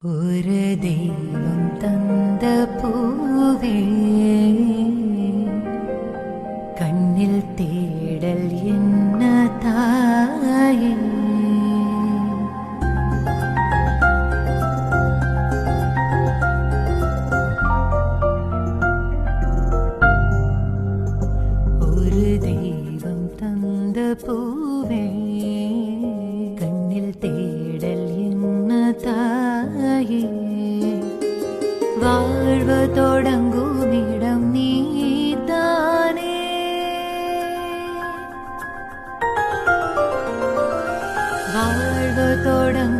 ஒரு தெய்வம் தந்த பூவே, கண்ணில் தேடல் என்ன தாயே. ஒரு தெய்வம் தந்த பூவே, கண்ணில் தேடல் என்ன தாயே. வாழ்வு தொடங்கும் இடம் நீதானே, வாழ்வு தொடங்கும்